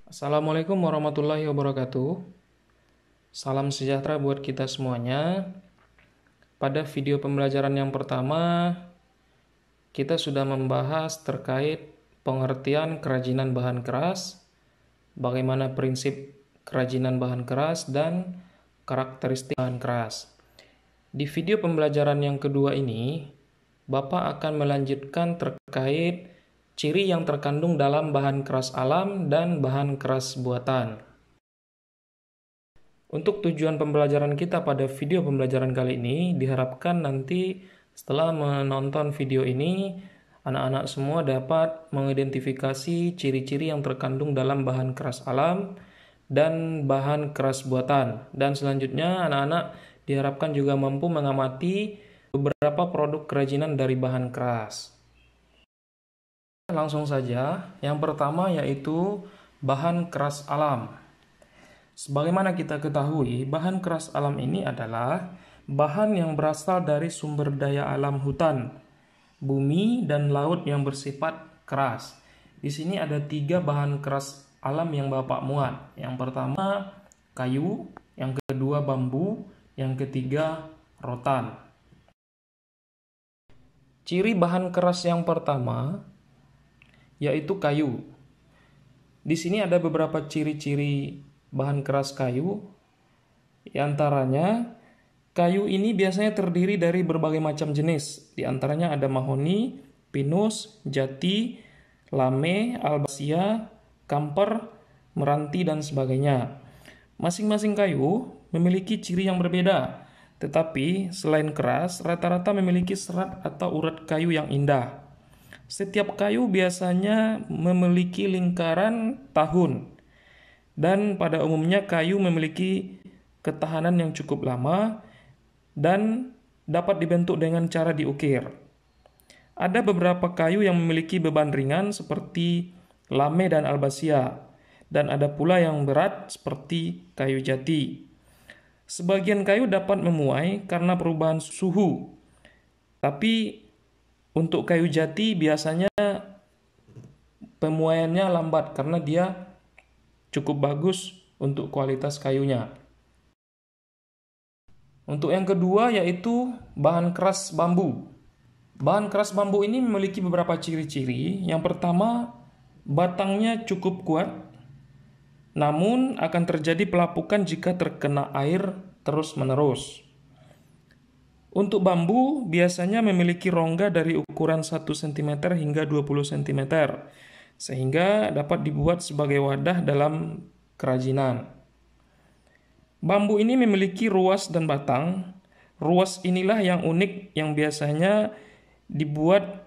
Assalamualaikum warahmatullahi wabarakatuh. Salam sejahtera buat kita semuanya. Pada video pembelajaran yang pertama, kita sudah membahas terkait pengertian kerajinan bahan keras, bagaimana prinsip kerajinan bahan keras, dan karakteristik bahan keras. Di video pembelajaran yang kedua ini, Bapak akan melanjutkan terkait ciri yang terkandung dalam bahan keras alam dan bahan keras buatan. Untuk tujuan pembelajaran kita pada video pembelajaran kali ini, diharapkan nanti setelah menonton video ini, anak-anak semua dapat mengidentifikasi ciri-ciri yang terkandung dalam bahan keras alam dan bahan keras buatan. Dan selanjutnya, anak-anak diharapkan juga mampu mengamati beberapa produk kerajinan dari bahan keras. Langsung saja, yang pertama yaitu bahan keras alam. Sebagaimana kita ketahui, bahan keras alam ini adalah bahan yang berasal dari sumber daya alam hutan, bumi, dan laut yang bersifat keras. Di sini ada 3 bahan keras alam yang Bapak muat. Yang pertama kayu, yang kedua bambu, yang ketiga rotan. Ciri bahan keras yang pertama yaitu kayu. Di sini ada beberapa ciri-ciri bahan keras kayu. Di antaranya, kayu ini biasanya terdiri dari berbagai macam jenis. Di antaranya ada mahoni, pinus, jati, lame, albasia, kamper, meranti, dan sebagainya. Masing-masing kayu memiliki ciri yang berbeda. Tetapi selain keras, rata-rata memiliki serat atau urat kayu yang indah. Setiap kayu biasanya memiliki lingkaran tahun, dan pada umumnya kayu memiliki ketahanan yang cukup lama dan dapat dibentuk dengan cara diukir. Ada beberapa kayu yang memiliki beban ringan seperti lame dan albasia, dan ada pula yang berat seperti kayu jati. Sebagian kayu dapat memuai karena perubahan suhu, tapi untuk kayu jati biasanya pemuaiannya lambat karena dia cukup bagus untuk kualitas kayunya. Untuk yang kedua yaitu bahan keras bambu. Bahan keras bambu ini memiliki beberapa ciri-ciri. Yang pertama, batangnya cukup kuat, namun akan terjadi pelapukan jika terkena air terus-menerus. Untuk bambu biasanya memiliki rongga dari ukuran 1 cm hingga 20 cm, sehingga dapat dibuat sebagai wadah dalam kerajinan. Bambu ini memiliki ruas dan batang. Ruas inilah yang unik yang biasanya dibuat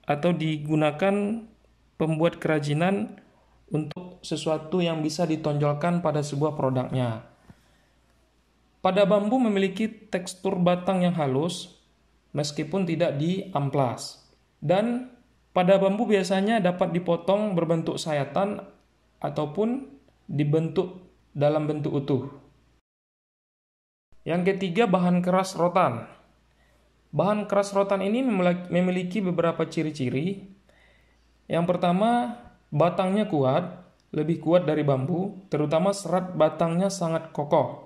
atau digunakan pembuat kerajinan untuk sesuatu yang bisa ditonjolkan pada sebuah produknya. Pada bambu memiliki tekstur batang yang halus meskipun tidak diamplas. Dan pada bambu biasanya dapat dipotong berbentuk sayatan ataupun dibentuk dalam bentuk utuh. Yang ketiga, bahan keras rotan. Bahan keras rotan ini memiliki beberapa ciri-ciri. Yang pertama, batangnya kuat, lebih kuat dari bambu, terutama serat batangnya sangat kokoh.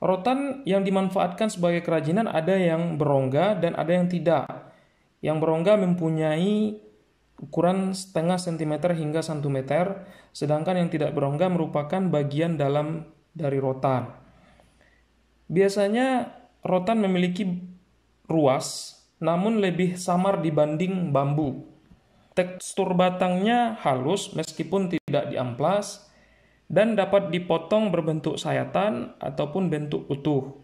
Rotan yang dimanfaatkan sebagai kerajinan ada yang berongga dan ada yang tidak. Yang berongga mempunyai ukuran setengah sentimeter hingga 1 meter, sedangkan yang tidak berongga merupakan bagian dalam dari rotan. Biasanya rotan memiliki ruas, namun lebih samar dibanding bambu. Tekstur batangnya halus meskipun tidak diamplas, dan dapat dipotong berbentuk sayatan ataupun bentuk utuh.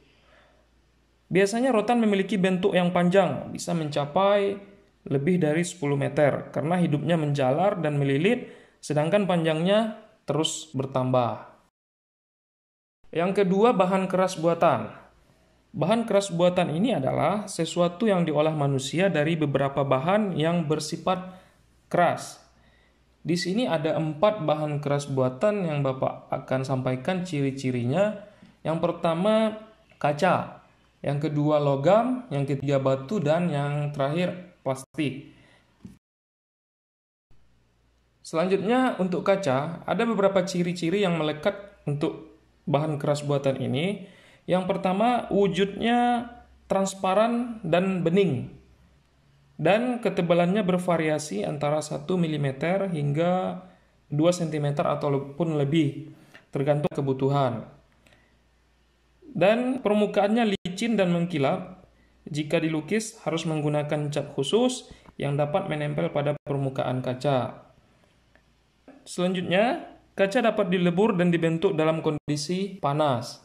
Biasanya rotan memiliki bentuk yang panjang, bisa mencapai lebih dari 10 meter karena hidupnya menjalar dan melilit, sedangkan panjangnya terus bertambah. Yang kedua, bahan keras buatan. Bahan keras buatan ini adalah sesuatu yang diolah manusia dari beberapa bahan yang bersifat keras. Di sini ada 4 bahan keras buatan yang Bapak akan sampaikan ciri-cirinya. Yang pertama kaca, yang kedua logam, yang ketiga batu, dan yang terakhir plastik. Selanjutnya untuk kaca, ada beberapa ciri-ciri yang melekat untuk bahan keras buatan ini. Yang pertama, wujudnya transparan dan bening. Dan ketebalannya bervariasi antara 1 mm hingga 2 cm ataupun lebih, tergantung kebutuhan. Dan permukaannya licin dan mengkilap. Jika dilukis harus menggunakan cat khusus yang dapat menempel pada permukaan kaca. Selanjutnya, kaca dapat dilebur dan dibentuk dalam kondisi panas.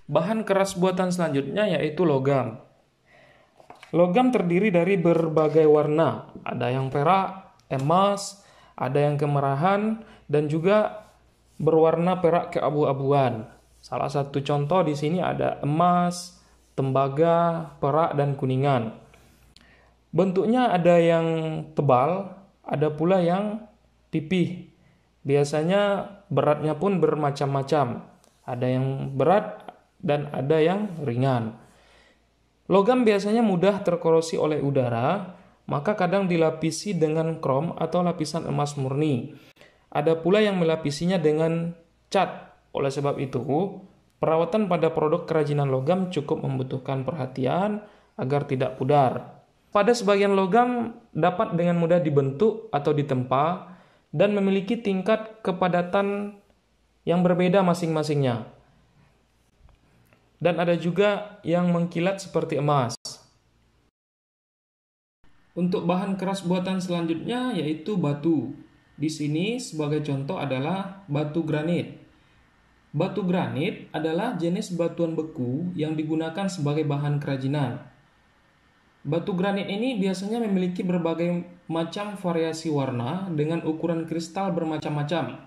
Bahan keras buatan selanjutnya yaitu logam. Logam terdiri dari berbagai warna. Ada yang perak, emas, ada yang kemerahan, dan juga berwarna perak keabu-abuan. Salah satu contoh di sini ada emas, tembaga, perak, dan kuningan. Bentuknya ada yang tebal, ada pula yang pipih. Biasanya beratnya pun bermacam-macam. Ada yang berat dan ada yang ringan. Logam biasanya mudah terkorosi oleh udara, maka kadang dilapisi dengan krom atau lapisan emas murni. Ada pula yang melapisinya dengan cat. Oleh sebab itu, perawatan pada produk kerajinan logam cukup membutuhkan perhatian agar tidak pudar. Pada sebagian logam dapat dengan mudah dibentuk atau ditempa dan memiliki tingkat kepadatan yang berbeda masing-masingnya. Dan ada juga yang mengkilat seperti emas. Untuk bahan keras buatan selanjutnya yaitu batu. Di sini sebagai contoh adalah batu granit. Batu granit adalah jenis batuan beku yang digunakan sebagai bahan kerajinan. Batu granit ini biasanya memiliki berbagai macam variasi warna dengan ukuran kristal bermacam-macam,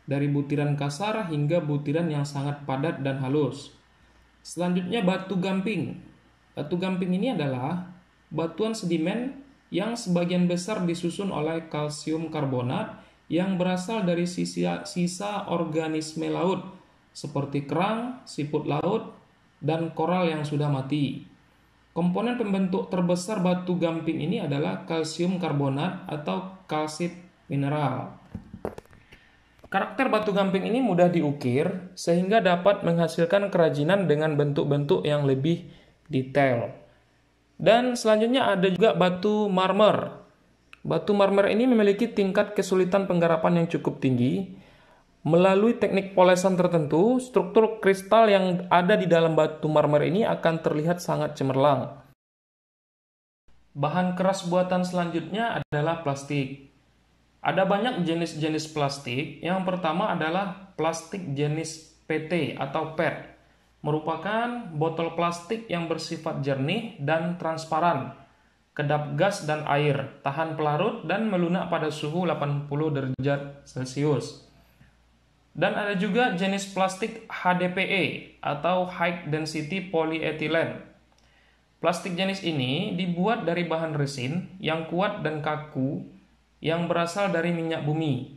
dari butiran kasar hingga butiran yang sangat padat dan halus. Selanjutnya batu gamping. Batu gamping ini adalah batuan sedimen yang sebagian besar disusun oleh kalsium karbonat yang berasal dari sisa organisme laut seperti kerang, siput laut, dan koral yang sudah mati. Komponen pembentuk terbesar batu gamping ini adalah kalsium karbonat atau kalsit mineral. Karakter batu gamping ini mudah diukir sehingga dapat menghasilkan kerajinan dengan bentuk-bentuk yang lebih detail. Dan selanjutnya ada juga batu marmer. Batu marmer ini memiliki tingkat kesulitan penggarapan yang cukup tinggi. Melalui teknik polesan tertentu, struktur kristal yang ada di dalam batu marmer ini akan terlihat sangat cemerlang. Bahan keras buatan selanjutnya adalah plastik. Ada banyak jenis-jenis plastik. Yang pertama adalah plastik jenis PET atau PET. Merupakan botol plastik yang bersifat jernih dan transparan, kedap gas dan air, tahan pelarut dan melunak pada suhu 80 derajat Celcius. Dan ada juga jenis plastik HDPE atau High Density Polyethylene. Plastik jenis ini dibuat dari bahan resin yang kuat dan kaku yang berasal dari minyak bumi.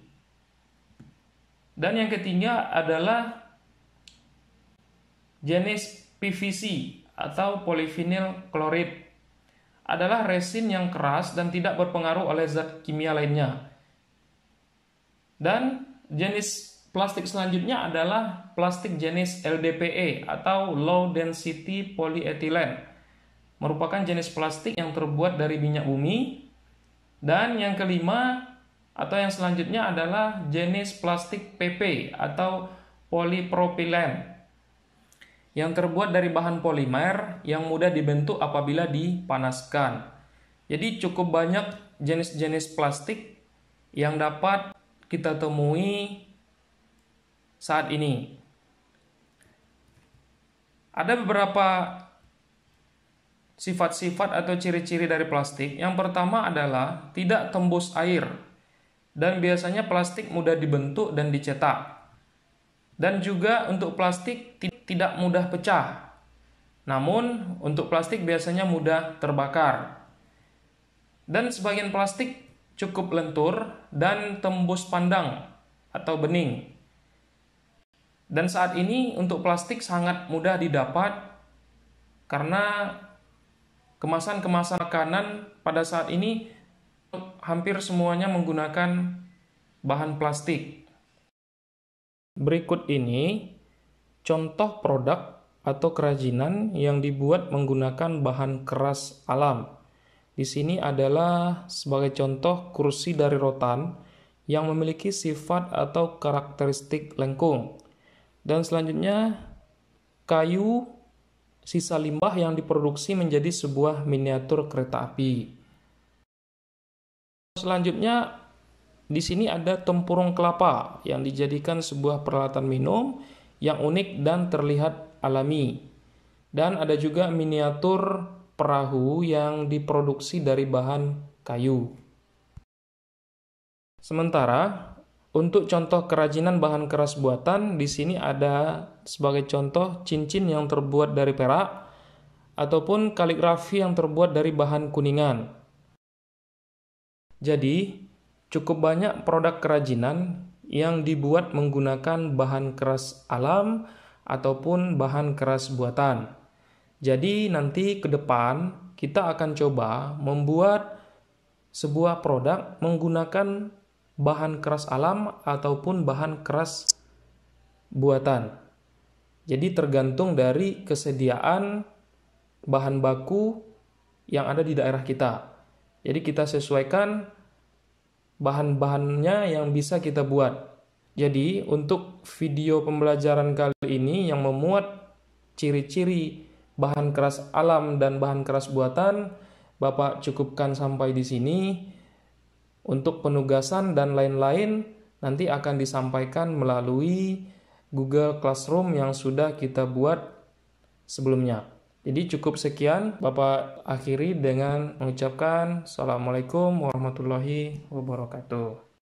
Dan yang ketiga adalah jenis PVC atau polyvinyl chloride. Adalah resin yang keras dan tidak berpengaruh oleh zat kimia lainnya. Dan jenis plastik selanjutnya adalah plastik jenis LDPE atau Low Density Polyethylene. Merupakan jenis plastik yang terbuat dari minyak bumi. Dan yang kelima atau yang selanjutnya adalah jenis plastik PP atau polypropylen yang terbuat dari bahan polimer yang mudah dibentuk apabila dipanaskan. Jadi cukup banyak jenis-jenis plastik yang dapat kita temui saat ini. Ada beberapa sifat-sifat atau ciri-ciri dari plastik. Yang pertama adalah tidak tembus air. Dan biasanya plastik mudah dibentuk dan dicetak. Dan juga untuk plastik tidak mudah pecah. Namun untuk plastik biasanya mudah terbakar. Dan sebagian plastik cukup lentur dan tembus pandang atau bening. Dan saat ini untuk plastik sangat mudah didapat karena kemasan-kemasan makanan pada saat ini hampir semuanya menggunakan bahan plastik. Berikut ini contoh produk atau kerajinan yang dibuat menggunakan bahan keras alam. Di sini adalah sebagai contoh kursi dari rotan yang memiliki sifat atau karakteristik lengkung. Dan selanjutnya kayu sisa limbah yang diproduksi menjadi sebuah miniatur kereta api. Selanjutnya di sini ada tempurung kelapa yang dijadikan sebuah peralatan minum yang unik dan terlihat alami. Dan ada juga miniatur perahu yang diproduksi dari bahan kayu. Sementara untuk contoh kerajinan bahan keras buatan, di sini ada sebagai contoh cincin yang terbuat dari perak ataupun kaligrafi yang terbuat dari bahan kuningan. Jadi, cukup banyak produk kerajinan yang dibuat menggunakan bahan keras alam ataupun bahan keras buatan. Jadi, nanti ke depan kita akan coba membuat sebuah produk menggunakan bahan keras alam ataupun bahan keras buatan. Jadi tergantung dari kesediaan bahan baku yang ada di daerah kita. Jadi kita sesuaikan bahan-bahannya yang bisa kita buat. Jadi untuk video pembelajaran kali ini yang memuat ciri-ciri bahan keras alam dan bahan keras buatan, Bapak cukupkan sampai di sini. Untuk penugasan dan lain-lain nanti akan disampaikan melalui Google Classroom yang sudah kita buat sebelumnya. Jadi cukup sekian, Bapak akhiri dengan mengucapkan Assalamualaikum warahmatullahi wabarakatuh.